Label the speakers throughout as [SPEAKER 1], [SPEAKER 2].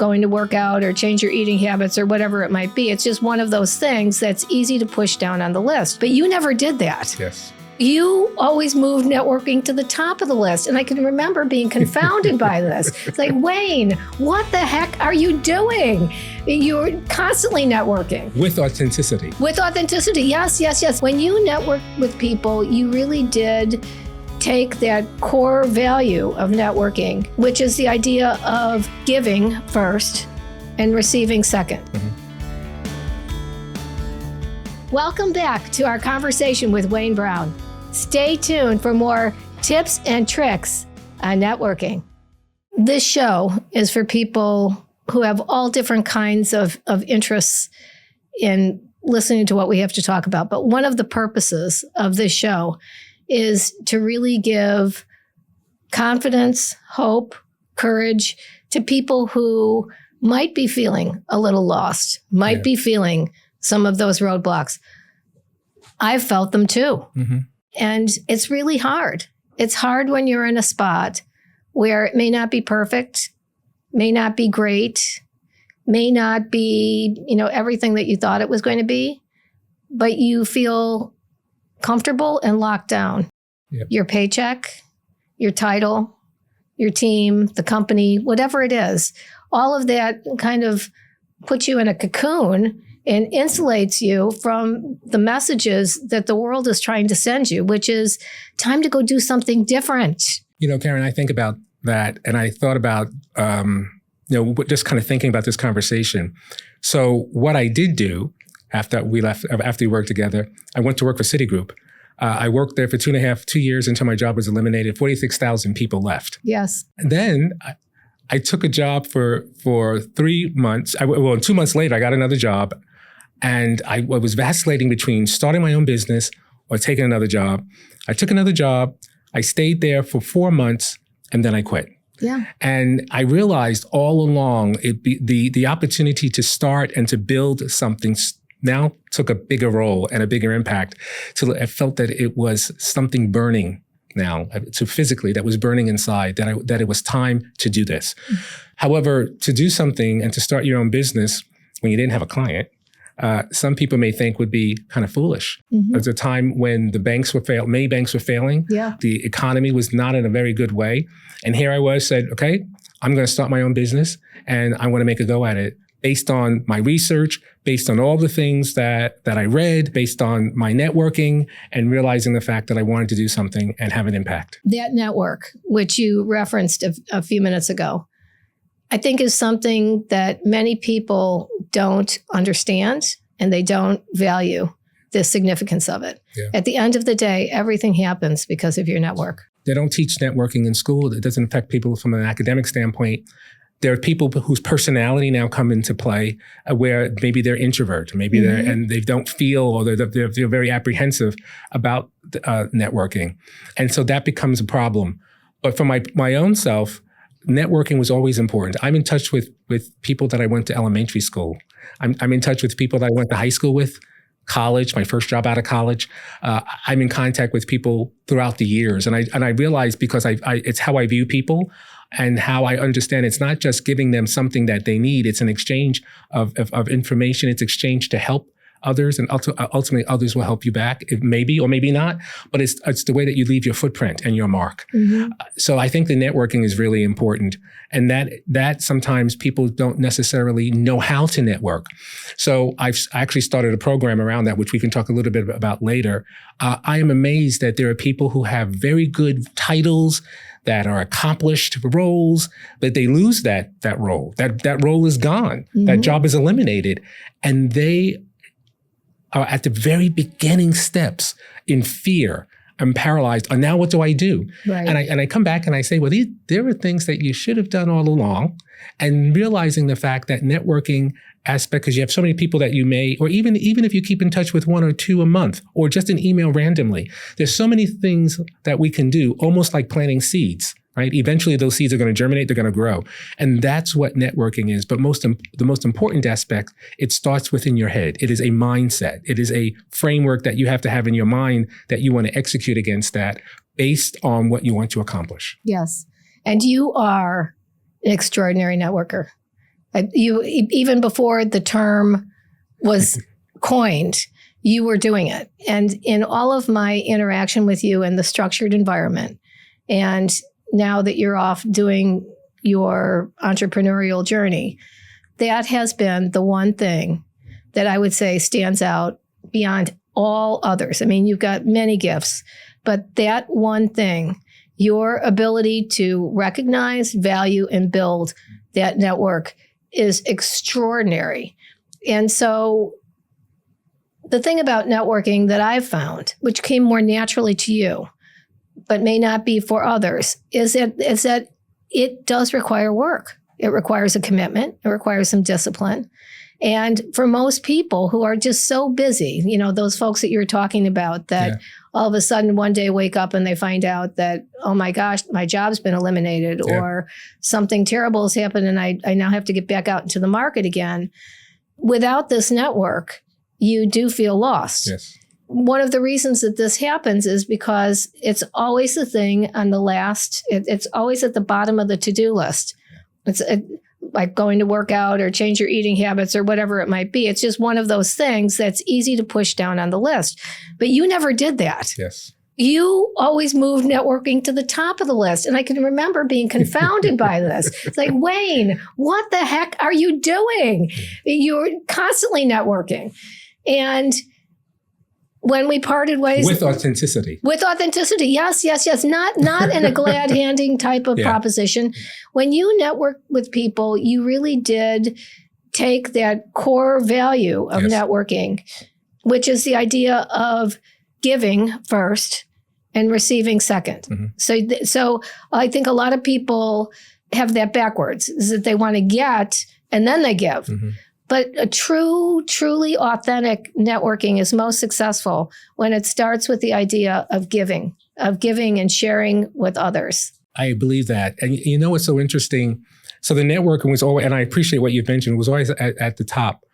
[SPEAKER 1] going to work out or change your eating habits or whatever it might be. It's just one of those things that's easy to push down on the list. But you never did that.
[SPEAKER 2] Yes.
[SPEAKER 1] You always moved networking to the top of the list. And I can remember being confounded by this. It's like, Wayne, what the heck are you doing? You're constantly networking.
[SPEAKER 2] With authenticity.
[SPEAKER 1] With authenticity, yes, yes, yes. When you network with people, you really did take that core value of networking, which is the idea of giving first and receiving second. Welcome back to our conversation with Wayne Brown. Stay tuned for more tips and tricks on networking. This show is for people who have all different kinds of interests in listening to what we have to talk about. But one of the purposes of this show is to really give confidence, hope, courage to people who might be feeling a little lost, might be feeling some of those roadblocks. I've felt them too. And it's really hard. It's hard when you're in a spot where it may not be perfect, may not be great, may not be, everything that you thought it was going to be, but you feel comfortable and locked down.
[SPEAKER 2] Yep.
[SPEAKER 1] Your paycheck, your title, your team, the company, whatever it is, all of that kind of puts you in a cocoon and insulates you from the messages that the world is trying to send you, which is time to go do something different.
[SPEAKER 2] Karen, I think about that, and I thought about, just kind of thinking about this conversation. So what I did do after we worked together, I went to work for Citigroup. I worked there for 2 years until my job was eliminated. 46,000 people left.
[SPEAKER 1] Yes.
[SPEAKER 2] And then I took a job for 3 months. 2 months later, I got another job. And I was vacillating between starting my own business or taking another job. I took another job. I stayed there for 4 months, and then I quit.
[SPEAKER 1] Yeah. And
[SPEAKER 2] I realized all along the opportunity to start and to build something now took a bigger role and a bigger impact. So I felt that it was something burning now, so physically, that was burning inside, that it was time to do this. However, to do something and to start your own business when you didn't have a client, some people may think would be kind of foolish. There was a time when many banks were failing.
[SPEAKER 1] Yeah.
[SPEAKER 2] The economy was not in a very good way. And here I was, said, okay, I'm going to start my own business and I want to make a go at it based on my research, based on all the things that I read, based on my networking, and realizing the fact that I wanted to do something and have an impact.
[SPEAKER 1] That network, which you referenced a few minutes ago, I think is something that many people don't understand and they don't value the significance of it. Yeah. At the end of the day, everything happens because of your network.
[SPEAKER 2] They don't teach networking in school. It doesn't affect people from an academic standpoint. There are people whose personality now come into play where maybe they're introvert, maybe and they don't feel, or they're very apprehensive about networking. And so that becomes a problem. But for my own self, networking was always important. I'm in touch with people that I went to elementary school. I'm in touch with people that I went to high school with, college, my first job out of college. I'm in contact with people throughout the years. And I realized, because it's how I view people and how I understand it's not just giving them something that they need. It's an exchange of information. It's exchange to help others, and ultimately others will help you back, maybe or maybe not, but it's the way that you leave your footprint and your mark. So I think the networking is really important, and that sometimes people don't necessarily know how to network. So I've actually started a program around that, which we can talk a little bit about later. I am amazed that there are people who have very good titles, that are accomplished roles, but they lose that role. That role is gone. That job is eliminated, and they are at the very beginning steps in fear. I'm paralyzed. And now what do I do? Right. And I come back and I say, well, there are things that you should have done all along. And realizing the fact that networking aspect, because you have so many people that you may, or even if you keep in touch with one or two a month, or just an email randomly, there's so many things that we can do, almost like planting seeds. Right? Eventually, those seeds are going to germinate. They're going to grow. And that's what networking is. But the most important aspect, it starts within your head. It is a mindset. It is a framework that you have to have in your mind that you want to execute against that based on what you want to accomplish.
[SPEAKER 1] Yes. And you are an extraordinary networker. Even before the term was coined, you were doing it. And in all of my interaction with you in the structured environment, and now that you're off doing your entrepreneurial journey, that has been the one thing that I would say stands out beyond all others. I mean, you've got many gifts, but that one thing, your ability to recognize, value, and build that network is extraordinary. And so the thing about networking that I've found, which came more naturally to you, but may not be for others, is that it does require work. It requires a commitment. It requires some discipline. And for most people who are just so busy, those folks that you're talking about that all of a sudden one day wake up and they find out that, oh my gosh, my job's been eliminated or something terrible has happened and I now have to get back out into the market again. Without this network, you do feel lost. Yes. One of the reasons that this happens is because it's always the thing on the last, it's always at the bottom of the to-do list. It's like going to work out or change your eating habits or whatever it might be. It's just one of those things that's easy to push down on the list. But you never did that.
[SPEAKER 2] Yes.
[SPEAKER 1] You always moved networking to the top of the list. And I can remember being confounded by this. It's like, Wayne, what the heck are you doing? You're constantly networking. And when we parted ways.
[SPEAKER 2] With authenticity.
[SPEAKER 1] Yes. Not in a glad handing type of proposition. When you network with people, you really did take that core value of networking, which is the idea of giving first and receiving second. Mm-hmm. So I think a lot of people have that backwards, is that they want to get and then they give. Mm-hmm. But a truly authentic networking is most successful when it starts with the idea of giving and sharing with others.
[SPEAKER 2] I believe that. And what's so interesting? So the networking was always, and I appreciate what you've mentioned, was always at the top,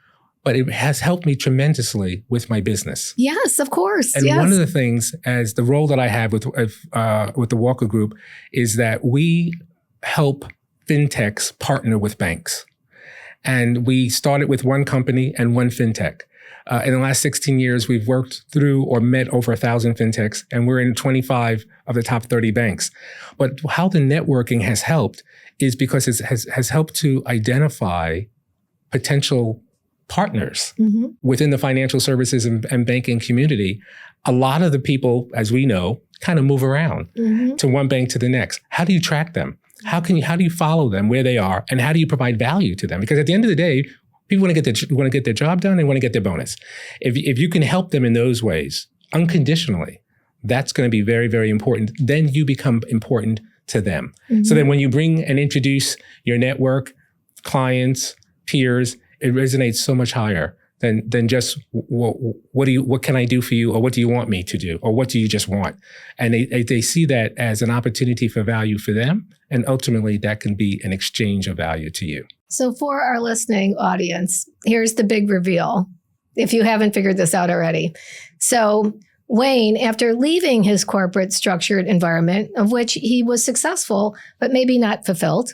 [SPEAKER 2] but it has helped me tremendously with my business.
[SPEAKER 1] Yes, of course.
[SPEAKER 2] And one of the things, as the role that I have with the Walker Group, is that we help FinTechs partner with banks. And we started with one company and one FinTech. In the last 16 years, we've worked through or met over 1,000 FinTechs, and we're in 25 of the top 30 banks. But how the networking has helped is because it has helped to identify potential partners within the financial services and banking community. A lot of the people, as we know, kind of move around to one bank to the next. How do you track them? How do you follow them where they are, and how do you provide value to them? Because at the end of the day, people want to get their job done. They want to get their bonus. If you can help them in those ways unconditionally, that's going to be very, very important. Then you become important to them. Mm-hmm. So then when you bring and introduce your network, clients, peers, it resonates so much higher than just what can I do for you, or what do you want me to do, or what do you just want? And they see that as an opportunity for value for them, and ultimately that can be an exchange of value to you.
[SPEAKER 1] So for our listening audience, here's the big reveal, if you haven't figured this out already. So Wayne, after leaving his corporate structured environment, of which he was successful, but maybe not fulfilled,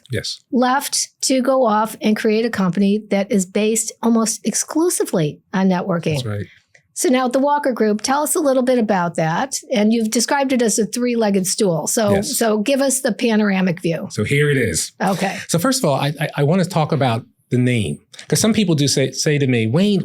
[SPEAKER 1] left to go off and create a company that is based almost exclusively on networking.
[SPEAKER 2] That's right.
[SPEAKER 1] So now at the Walker Group, tell us a little bit about that. And you've described it as a three-legged stool. So give us the panoramic view.
[SPEAKER 2] So here it is.
[SPEAKER 1] Okay.
[SPEAKER 2] So first of all, I want to talk about the name, because some people do say to me, Wayne,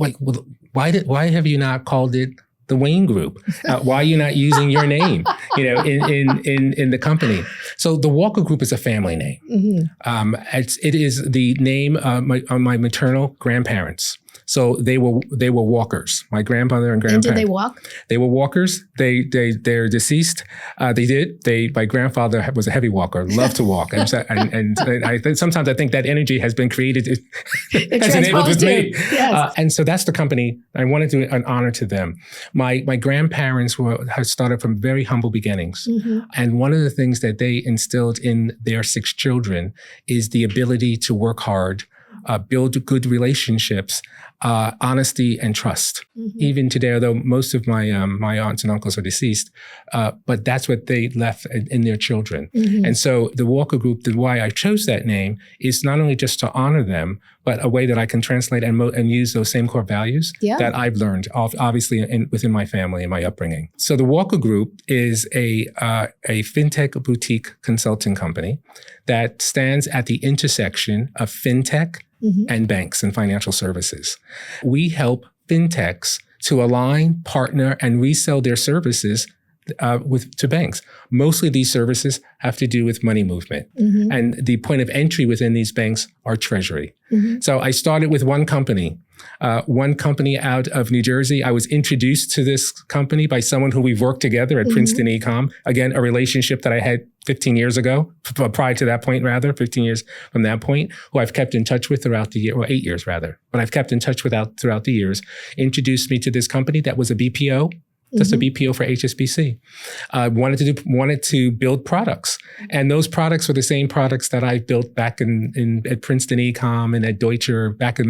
[SPEAKER 2] why have you not called it the Wayne Group? Why are you not using your name, in the company? So the Walker Group is a family name. Mm-hmm. It is the name of my maternal grandparents. So they were walkers. My grandmother and grandparents.
[SPEAKER 1] And did they walk?
[SPEAKER 2] They were walkers. They're deceased. They did. My grandfather was a heavy walker. Loved to walk, and sometimes I think that energy has been created. Has enabled with me. Yes. And so that's the company. I wanted to do an honor to them. My grandparents had started from very humble beginnings, and one of the things that they instilled in their 6 children is the ability to work hard, build good relationships, honesty and trust. Mm-hmm. Even today, although most of my aunts and uncles are deceased, but that's what they left in their children. Mm-hmm. And so the Walker Group, why I chose that name is not only just to honor them, but a way that I can translate and use those same core values that I've learned, obviously within my family and my upbringing. So the Walker Group is a FinTech boutique consulting company that stands at the intersection of FinTech and banks and financial services. We help FinTechs to align, partner, and resell their services to banks. Mostly these services have to do with money movement. And the point of entry within these banks are treasury. So I started with one company out of New Jersey. I was introduced to this company by someone who we've worked together at Princeton Ecom. Again, a relationship that I had 15 years ago, prior to that point, 15 years from that point, who I've kept in touch with throughout the year, or 8 years rather, but I've kept in touch with throughout the years, introduced me to this company that was a BPO. Just a BPO for HSBC. Wanted to build products, and those products were the same products that I built back at Princeton Ecom and at Deutsche back in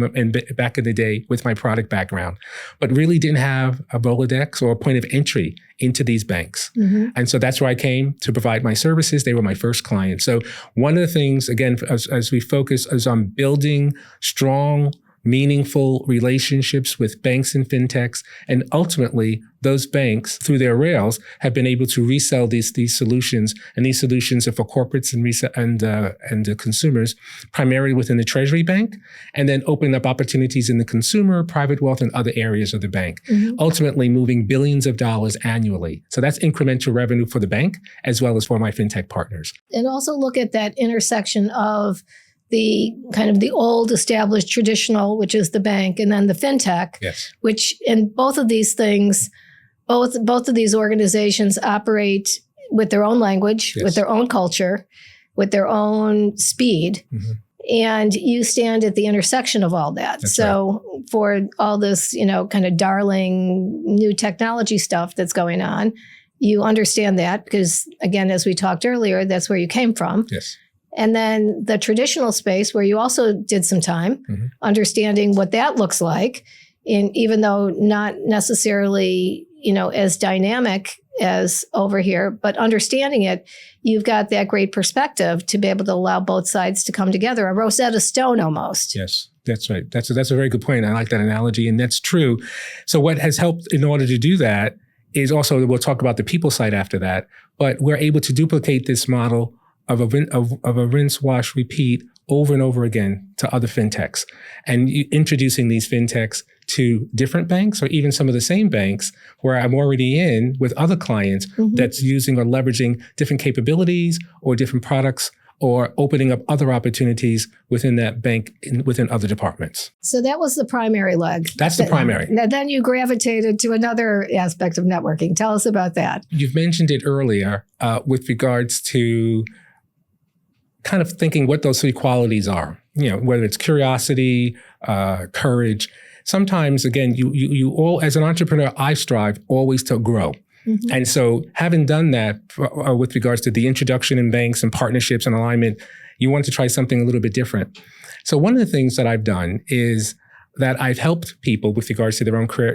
[SPEAKER 2] the day with my product background, but really didn't have a Rolodex or a point of entry into these banks. And so that's where I came to provide my services. They were my first client. So one of the things, again, as we focus is on building strong, meaningful relationships with banks and fintechs, and ultimately those banks, through their rails, have been able to resell these solutions, and these solutions are for corporates and consumers, primarily within the Treasury Bank, and then opening up opportunities in the consumer, private wealth, and other areas of the bank, ultimately moving billions of dollars annually. So that's incremental revenue for the bank as well as for my fintech partners.
[SPEAKER 1] And also look at that intersection of the kind of the old established traditional, which is the bank, and then the fintech, which in both of these things, both of these organizations operate with their own language, with their own culture, with their own speed. And you stand at the intersection of all that.
[SPEAKER 2] That's
[SPEAKER 1] so for all this, kind of darling new technology stuff that's going on, you understand that because, again, as we talked earlier, that's where you came from. And then the traditional space where you also did some time understanding what that looks like, even though not necessarily, as dynamic as over here, but understanding it, you've got that great perspective to be able to allow both sides to come together, a Rosetta Stone almost.
[SPEAKER 2] Yes, that's right. That's a very good point. I like that analogy, and that's true. So what has helped in order to do that is also, we'll talk about the people side after that, but we're able to duplicate this model of a rinse, wash, repeat over and over again to other fintechs, and introducing these fintechs to different banks or even some of the same banks where I'm already in with other clients that's using or leveraging different capabilities or different products or opening up other opportunities within that bank, within other departments.
[SPEAKER 1] So that was the primary leg.
[SPEAKER 2] That's the primary.
[SPEAKER 1] Then you gravitated to another aspect of networking. Tell us about that.
[SPEAKER 2] You've mentioned it earlier with regards to kind of thinking what those three qualities are, whether it's curiosity, courage. Sometimes, again, you all, as an entrepreneur, I strive always to grow. And so having done that with regards to the introduction in banks and partnerships and alignment, you want to try something a little bit different. So one of the things that I've done is that I've helped people with regards to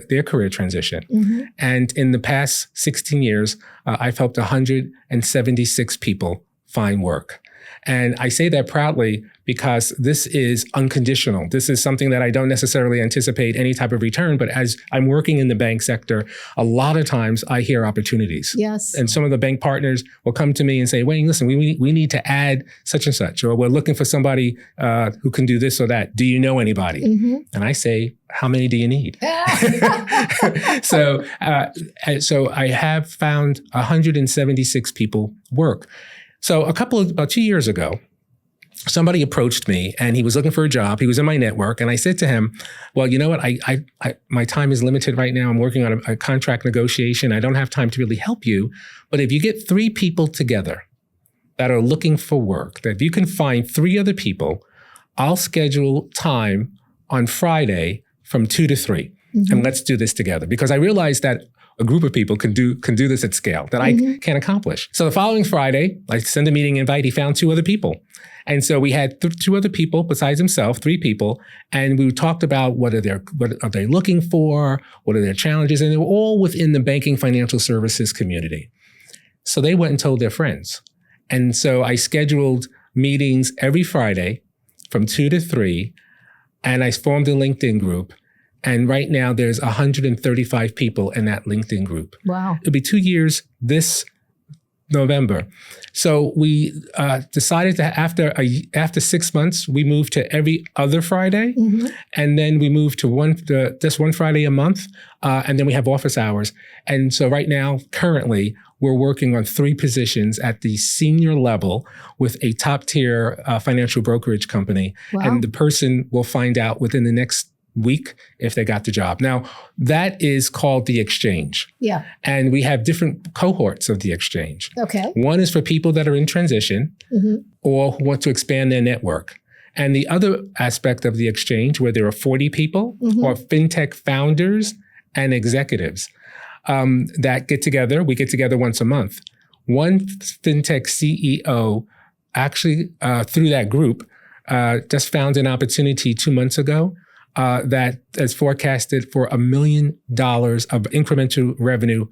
[SPEAKER 2] their career transition. And in the past 16 years, I've helped 176 people find work. And I say that proudly because this is unconditional. This is something that I don't necessarily anticipate any type of return, but as I'm working in the bank sector, a lot of times I hear opportunities. And some of the bank partners will come to me and say, Wayne, listen, we need to add such and such, or we're looking for somebody who can do this or that. Do you know anybody? And I say, how many do you need? So I have found 176 people work. So about 2 years ago, somebody approached me and he was looking for a job. He was in my network. And I said to him, well, you know what? My time is limited right now. I'm working on a contract negotiation. I don't have time to really help you. But if you get 3 people together that are looking for work, that if you can find 3 other people, I'll schedule time on Friday from 2 to 3. And let's do this together. Because I realized that a group of people can do this at scale that I can't accomplish. So the following Friday, I send a meeting invite. He found 2 other people. And so we had 2 other people besides himself, 3 people. And we talked about what are they looking for? What are their challenges? And they were all within the banking financial services community. So they went and told their friends. And so I scheduled meetings every Friday from 2 to 3 and I formed a LinkedIn group. And right now there's 135 people in that LinkedIn group.
[SPEAKER 1] Wow.
[SPEAKER 2] It'll be 2 years this November. So we decided to, after 6 months, we moved to every other Friday. And then we moved to just one Friday a month. And then we have office hours. And so right now, currently, we're working on 3 positions at the senior level with a top tier financial brokerage company.
[SPEAKER 1] Wow.
[SPEAKER 2] And the person will find out within the next week if they got the job. Now, that is called the exchange.
[SPEAKER 1] Yeah.
[SPEAKER 2] And we have different cohorts of the exchange.
[SPEAKER 1] Okay.
[SPEAKER 2] One is for people that are in transition or who want to expand their network. And the other aspect of the exchange, where there are 40 people, are FinTech founders and executives that get together. We get together once a month. One FinTech CEO actually, through that group, just found an opportunity 2 months ago that is forecasted for $1 million of incremental revenue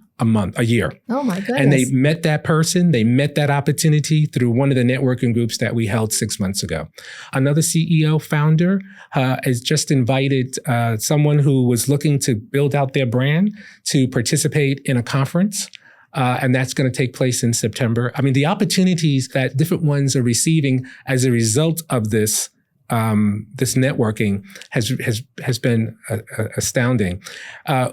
[SPEAKER 2] a year.
[SPEAKER 1] Oh my goodness.
[SPEAKER 2] And they met that person, they met that opportunity through one of the networking groups that we held 6 months ago. Another CEO founder has just invited someone who was looking to build out their brand to participate in a conference. And that's going to take place in September. I mean, the opportunities that different ones are receiving as a result of this networking has been astounding.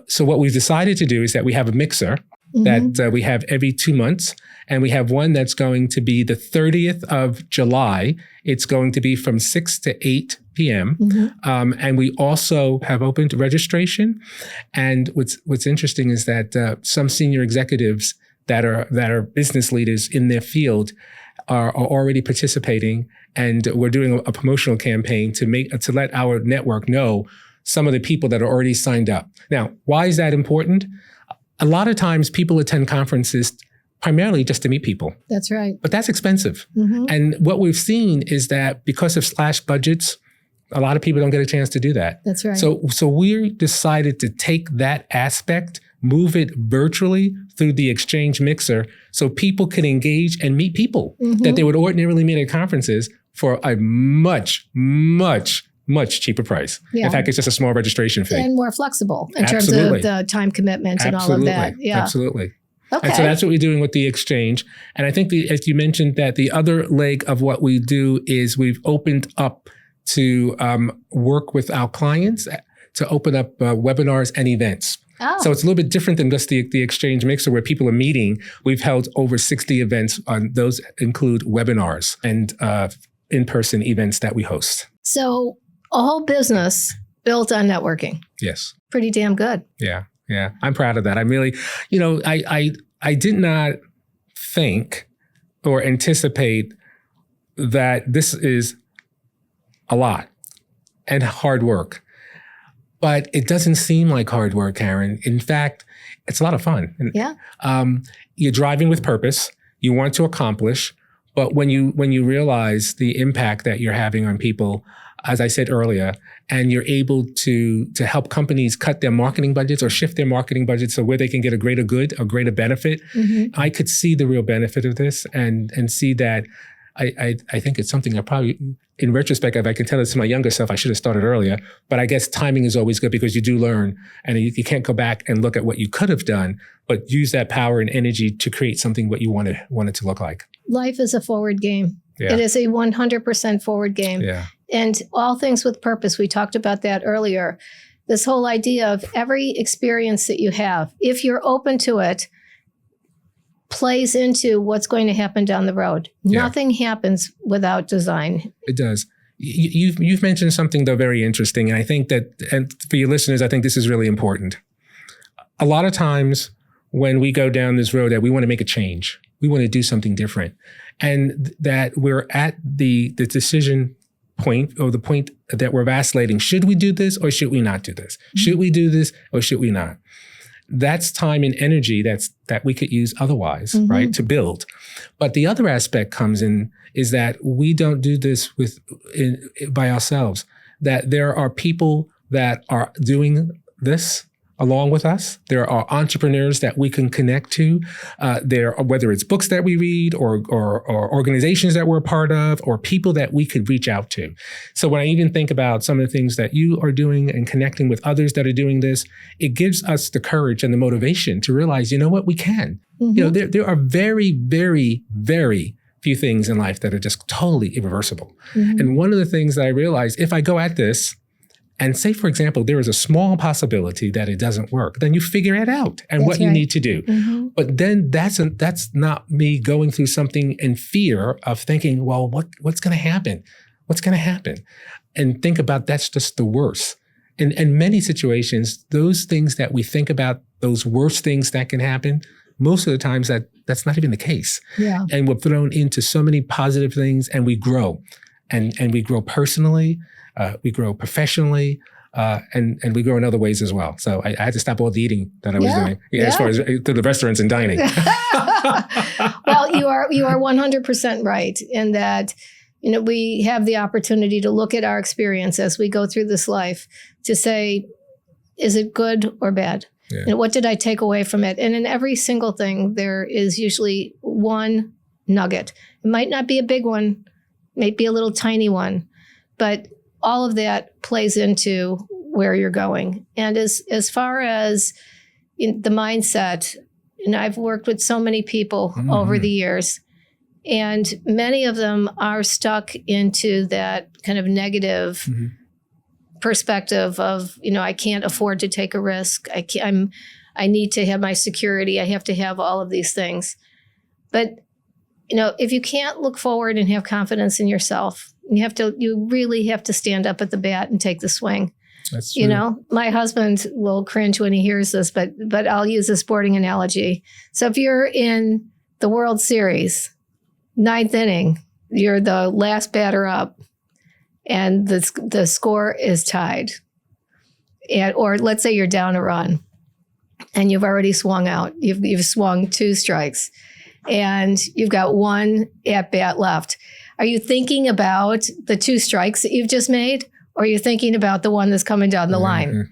[SPEAKER 2] So what we've decided to do is that we have a mixer that we have every 2 months, and we have one that's going to be the 30th of July. It's going to be from 6 to 8 p.m. And we also have opened registration. And what's interesting is that some senior executives that are business leaders in their field are already participating, and we're doing a promotional campaign to let our network know some of the people that are already signed up. Now, why is that important? A lot of times people attend conferences primarily just to meet people.
[SPEAKER 1] That's right.
[SPEAKER 2] But that's expensive. And what we've seen is that because of slashed budgets, a lot of people don't get a chance to do that.
[SPEAKER 1] That's right.
[SPEAKER 2] So we decided to take that aspect, move it virtually through the exchange mixer so people can engage and meet people that they would ordinarily meet at conferences for a much, much, much cheaper price.
[SPEAKER 1] Yeah.
[SPEAKER 2] In fact, it's just a small registration fee.
[SPEAKER 1] And more flexible in terms of the time commitment and all of that. Yeah.
[SPEAKER 2] Absolutely.
[SPEAKER 1] Okay.
[SPEAKER 2] And so that's what we're doing with the exchange. And I think, as you mentioned, that the other leg of what we do is we've opened up to work with our clients to open up webinars and events.
[SPEAKER 1] Oh.
[SPEAKER 2] So it's a little bit different than just the exchange mixer where people are meeting. We've held over 60 events. Those include webinars and in-person events that we host. So
[SPEAKER 1] a whole business built on networking.
[SPEAKER 2] Yes.
[SPEAKER 1] Pretty damn good.
[SPEAKER 2] Yeah. Yeah. I'm proud of that. I'm really, I did not think or anticipate that this is a lot and hard work. But it doesn't seem like hard work, Karen. In fact, it's a lot of fun.
[SPEAKER 1] Yeah.
[SPEAKER 2] You're driving with purpose. You want to accomplish. But when you realize the impact that you're having on people, as I said earlier, and you're able to help companies cut their marketing budgets or shift their marketing budgets so where they can get a greater good, a greater benefit, I could see the real benefit of this and see that I think it's something I probably, in retrospect, if I can tell it to my younger self, I should have started earlier. But I guess timing is always good because you do learn and you can't go back and look at what you could have done, but use that power and energy to create something what you want it to look like.
[SPEAKER 1] Life is a forward game.
[SPEAKER 2] Yeah.
[SPEAKER 1] It is a 100% forward game.
[SPEAKER 2] Yeah.
[SPEAKER 1] And all things with purpose. We talked about that earlier. This whole idea of every experience that you have, if you're open to it, plays into what's going to happen down the road.
[SPEAKER 2] Yeah.
[SPEAKER 1] Nothing happens without design.
[SPEAKER 2] It does. You've mentioned something, though, very interesting. And I think that, and for your listeners, I think this is really important. A lot of times when we go down this road that we want to make a change, we want to do something different, and that we're at the decision point or the point that we're vacillating. Should we do this or should we not do this? Should we do this or should we not? That's time and energy that we could use otherwise, right, to build. But the other aspect comes in is that we don't do this by ourselves, that there are people that are doing this along with us. There are entrepreneurs that we can connect to. Whether it's books that we read or organizations that we're a part of or people that we could reach out to. So when I even think about some of the things that you are doing and connecting with others that are doing this, it gives us the courage and the motivation to realize, you know what, we can. There are very, very, very few things in life that are just totally irreversible. And one of the things that I realized, if I go at this, and say, for example, there is a small possibility that it doesn't work, then you figure it out and what you need to do. But then that's not me going through something in fear of thinking, well, what's going to happen? What's going to happen? And think about that's just the worst. In many situations, those things that we think about, those worst things that can happen, most of the times that's not even the case. Yeah. And we're thrown into so many positive things and we grow. And we grow personally. We grow professionally, and we grow in other ways as well. So I had to stop all the eating that I was doing, as far as to the restaurants and dining.
[SPEAKER 1] Well, you are 100% right in that, we have the opportunity to look at our experience as we go through this life to say, is it good or bad? Yeah. What did I take away from it? And in every single thing, there is usually one nugget. It might not be a big one, might be a little tiny one, but all of that plays into where you're going. And as far as the mindset, I've worked with so many people over the years, and many of them are stuck into that kind of negative perspective of, I can't afford to take a risk. I need to have my security. I have to have all of these things. But, if you can't look forward and have confidence in yourself, you really have to stand up at the bat and take the swing. That's true. My husband will cringe when he hears this, but I'll use a sporting analogy. So if you're in the World Series, 9th inning, you're the last batter up, and the score is tied, or let's say you're down a run, and you've already swung out. You've swung 2 strikes, and you've got 1 at bat left. Are you thinking about the 2 strikes that you've just made, or are you thinking about the one that's coming down the line?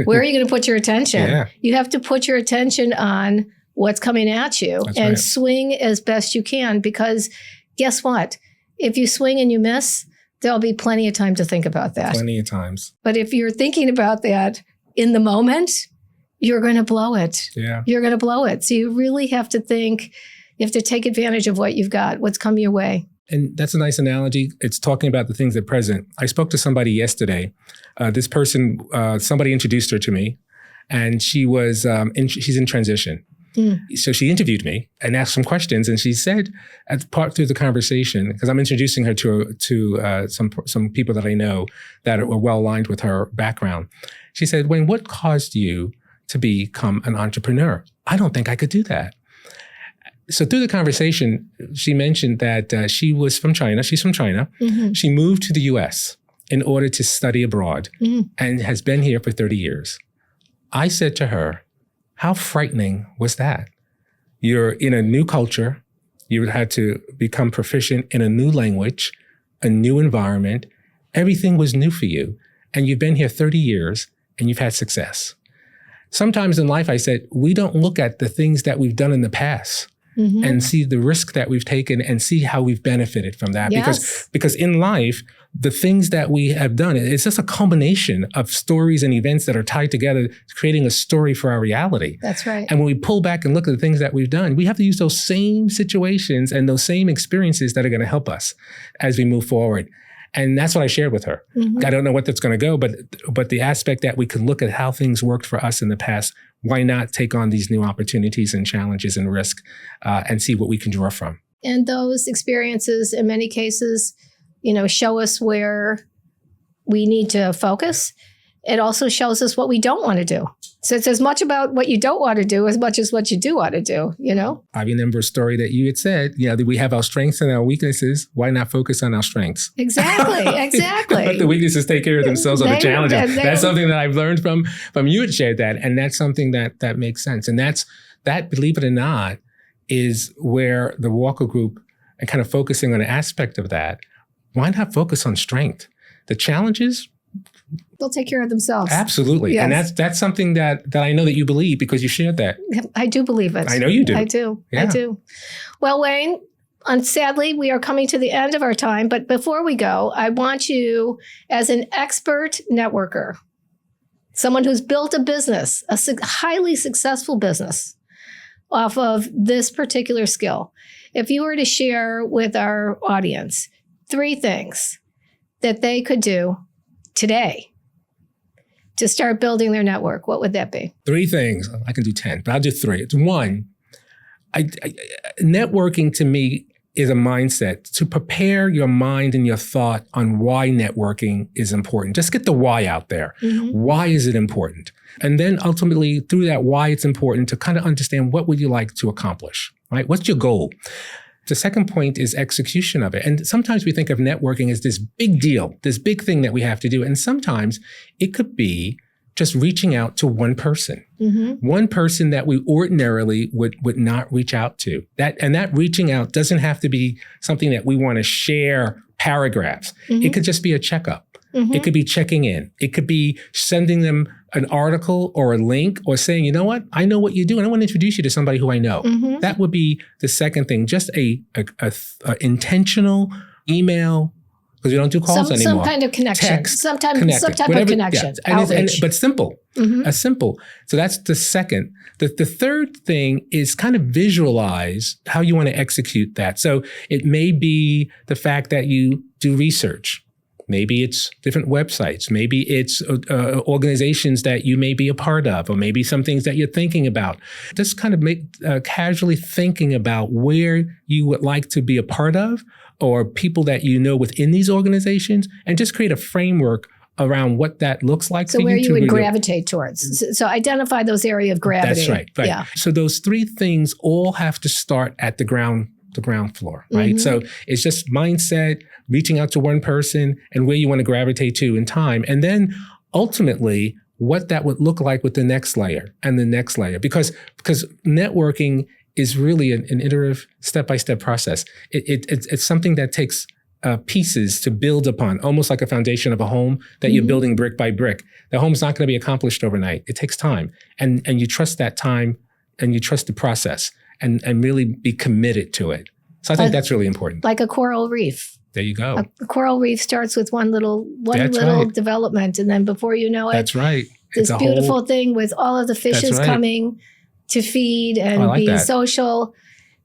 [SPEAKER 1] Where are you going to put your attention? Yeah. You have to put your attention on what's coming at you and swing as best you can, because guess what? If you swing and you miss, there'll be plenty of time to think about that.
[SPEAKER 2] Plenty of times.
[SPEAKER 1] But if you're thinking about that in the moment, you're going to blow it. Yeah. You're going to blow it. So you really have to think, you have to take advantage of what you've got, what's come your way.
[SPEAKER 2] And that's a nice analogy. It's talking about the things that are present. I spoke to somebody yesterday. This person, somebody introduced her to me, and she was she's in transition. So she interviewed me and asked some questions, and she said, part through the conversation, because I'm introducing her to some people that I know that were well aligned with her background. She said, "Wayne, what caused you to become an entrepreneur? I don't think I could do that." So through the conversation, she mentioned that she was from China. She's from China. She moved to the U.S. in order to study abroad and has been here for 30 years. I said to her, how frightening was that? You're in a new culture. You had to become proficient in a new language, a new environment. Everything was new for you. And you've been here 30 years and you've had success. Sometimes in life, I said, we don't look at the things that we've done in the past and see the risk that we've taken and see how we've benefited from that. Yes. Because in life, the things that we have done, it's just a combination of stories and events that are tied together, creating a story for our reality.
[SPEAKER 1] That's right.
[SPEAKER 2] And when we pull back and look at the things that we've done, we have to use those same situations and those same experiences that are going to help us as we move forward. And that's what I shared with her. I don't know what that's going to go, but the aspect that we can look at how things worked for us in the past, why not take on these new opportunities and challenges and risk and see what we can draw from.
[SPEAKER 1] And those experiences, in many cases, show us where we need to focus. It also shows us what we don't want to do. So it's as much about what you don't want to do as much as what you do want to do,
[SPEAKER 2] I remember a story that you had said, that we have our strengths and our weaknesses. Why not focus on our strengths?
[SPEAKER 1] Exactly.
[SPEAKER 2] Let the weaknesses take care of themselves or the challenges. That's something that I've learned from you had shared that. And that's something that makes sense. And that, believe it or not, is where the Walker Group and kind of focusing on an aspect of that. Why not focus on strength? The challenges,
[SPEAKER 1] they'll take care of themselves.
[SPEAKER 2] Absolutely.
[SPEAKER 1] Yes.
[SPEAKER 2] And that's something that I know that you believe because you shared that.
[SPEAKER 1] I do believe it.
[SPEAKER 2] I know you do.
[SPEAKER 1] I do.
[SPEAKER 2] Yeah.
[SPEAKER 1] I do. Well, Wayne, sadly, we are coming to the end of our time. But before we go, I want you, as an expert networker, someone who's built a business, a highly successful business off of this particular skill, if you were to share with our audience 3 things that they could do today to start building their network, what would that be?
[SPEAKER 2] 3 things. I can do 10, but I'll do 3. It's 1, networking to me is a mindset to prepare your mind and your thought on why networking is important. Just get the why out there. Mm-hmm. Why is it important? And then ultimately through that why it's important to kind of understand what would you like to accomplish, right? What's your goal? The second point is execution of it. And sometimes we think of networking as this big deal, this big thing that we have to do. And sometimes it could be just reaching out to one person, one person that we ordinarily would not reach out to. That reaching out doesn't have to be something that we want to share paragraphs. It could just be a checkup. It could be checking in. It could be sending them an article or a link or saying, you know what, I know what you do and I want to introduce you to somebody who I know. That would be the second thing, just a intentional email, because we don't do calls anymore.
[SPEAKER 1] Some kind of connection.
[SPEAKER 2] Text,
[SPEAKER 1] some type of connection.
[SPEAKER 2] Yeah. But simple. Simple. So that's the second. The third thing is kind of visualize how you want to execute that. So it may be the fact that you do research. Maybe it's different websites. Maybe it's organizations that you may be a part of, or maybe some things that you're thinking about. Just kind of make casually thinking about where you would like to be a part of, or people that you know within these organizations, and just create a framework around what that looks like.
[SPEAKER 1] So where you would gravitate towards. So identify those areas of gravity.
[SPEAKER 2] That's right. Yeah. So those 3 things all have to start at the ground floor, right? So it's just mindset, reaching out to one person, and where you want to gravitate to in time. And then ultimately what that would look like with the next layer and the next layer. Because networking is really an iterative, step-by-step process. It's something that takes pieces to build upon, almost like a foundation of a home that you're building brick by brick. The home's not going to be accomplished overnight. It takes time. And you trust that time, and you trust the process, and really be committed to it. So I think that's really important.
[SPEAKER 1] Like a coral reef.
[SPEAKER 2] There you go.
[SPEAKER 1] A coral reef starts with one little development, and then before you know it,
[SPEAKER 2] that's right.
[SPEAKER 1] This beautiful thing with all of the fishes coming to feed and be social.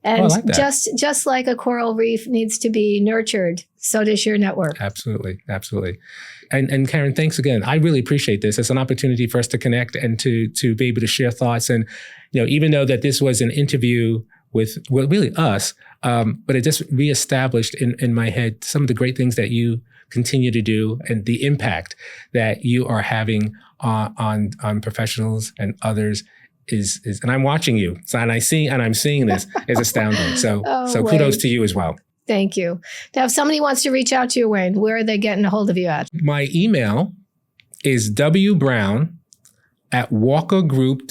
[SPEAKER 1] And just like a coral reef needs to be nurtured, so does your network.
[SPEAKER 2] Absolutely. And Karen, thanks again. I really appreciate this. It's an opportunity for us to connect and to be able to share thoughts. And even though that this was an interview with really us, but it just reestablished in my head some of the great things that you continue to do and the impact that you are having on professionals and others. Is and I'm watching you, and I'm seeing this is astounding. So kudos to you as well.
[SPEAKER 1] Thank you. Now, if somebody wants to reach out to you, Wayne, where are they getting a hold of you at?
[SPEAKER 2] My email is wbrown@walkergroup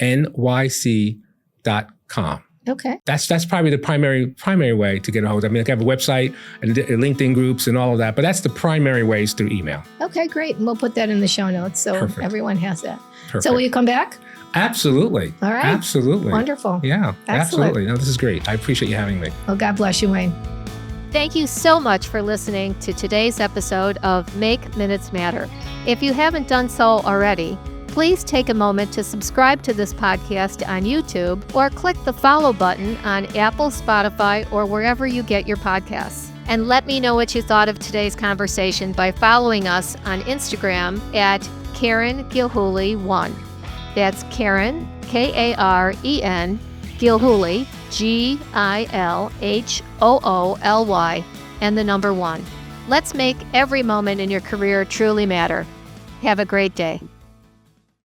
[SPEAKER 2] WALKERNYC.com.
[SPEAKER 1] Okay.
[SPEAKER 2] That's probably the primary way to get a hold of me. I have a website and LinkedIn groups and all of that, but that's the primary ways through email.
[SPEAKER 1] Okay, great. And we'll put that in the show notes so everyone has that.
[SPEAKER 2] Perfect.
[SPEAKER 1] So will you come back?
[SPEAKER 2] Absolutely.
[SPEAKER 1] All right.
[SPEAKER 2] Absolutely.
[SPEAKER 1] Wonderful.
[SPEAKER 2] Yeah,
[SPEAKER 1] excellent.
[SPEAKER 2] Absolutely. No, this is great. I appreciate you having me.
[SPEAKER 1] Well, God bless you, Wayne.
[SPEAKER 3] Thank you so much for listening to today's episode of Make Minutes Matter. If you haven't done so already, please take a moment to subscribe to this podcast on YouTube or click the follow button on Apple, Spotify, or wherever you get your podcasts. And let me know what you thought of today's conversation by following us on Instagram at Karen Gilhooly 1. That's Karen, Karen, Gilhooly, GILHOOLY, and the number 1. Let's make every moment in your career truly matter. Have a great day.